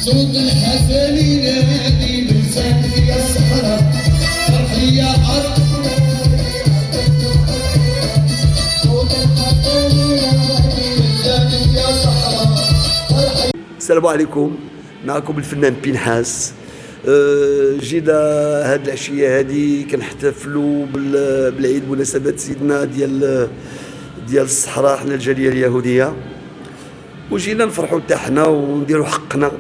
صوت الحسن ينادي لسانك يا الصحراء فرحي يا أرض. صوت الحسن ينادي لسانك يا الصحراء فرحي. السلام عليكم، معكم الفنان بينحاس. جينا هاد العشيه هادي كنحتفلوا بالعيد بمناسبه سيدنا ديال الصحراء، حنا الجاليه اليهوديه، وجينا نفرحوا حتى حنا ونديروا حقنا،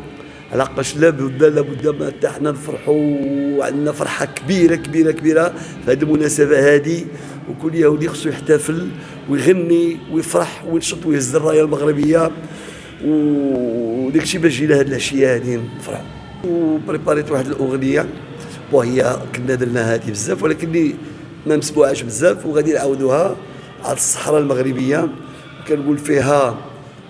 علاقاش لابد ما حتى حنا نفرحوا، وعندنا فرحه كبيره كبيره كبيره في هذه المناسبه هذه، وكل يهودي خصو يحتفل ويغني ويفرح وينشط ويهز الرايه المغربيه، وداك الشيء باش جينا هاد العشيه هادي نفرحوا. وبريباريت واحد الاغنيه وهي كنا درنا هذه بزاف، ولكن ما مسموعاش بزاف، وغادي نعاودوها على الصحراء المغربيه. كنقول فيها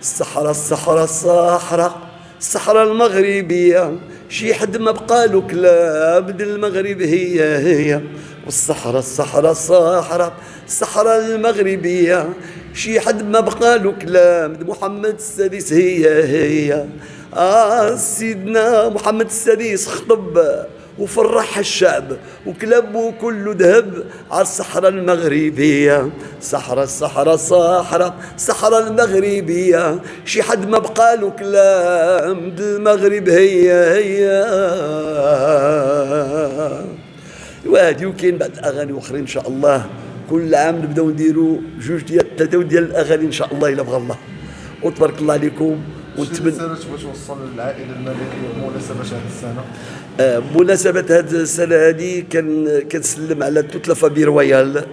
الصحراء الصحراء الصحراء الصحراء المغربيه، شي حد ما بقالو كلام د المغرب هي والصحراء الصحراء الصحراء الصحراء المغربيه، شي حد ما بقالو كلام د محمد السادس هي سيدنا محمد السادس خطب وفرح الشعب وكلامه كله ذهب على الصحراء المغربيه. صحراء الصحراء الصحراء الصحراء المغربيه، شي حد ما بقالو كلام د المغرب هي وهادي. وكاين بعض الاغاني اخرين ان شاء الله كل عام نبداو نديروا جوج ديال ثلاثه ديال الاغاني ان شاء الله الا بغى الله، وتبارك الله عليكم. ونتمنى رسالة تبغي توصل للعائلة الملكية بمناسبة هذه السنة؟ بمناسبة هذه السنة هذه كنسلم على توت لافامي رويال،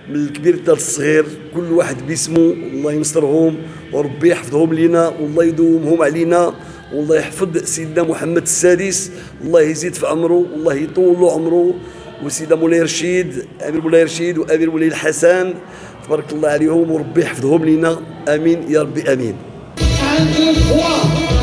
من الكبير حتى الصغير، كل واحد باسمه، الله ينصرهم وربي يحفظهم لينا والله يدومهم علينا، والله يحفظ سيدنا محمد السادس، الله يزيد في عمره والله يطول له عمره، وسيدنا مولاي رشيد، امير مولاي رشيد وامير مولاي الحسن، تبارك الله عليهم وربي يحفظهم لينا، امين يا ربي امين. عند الإخوة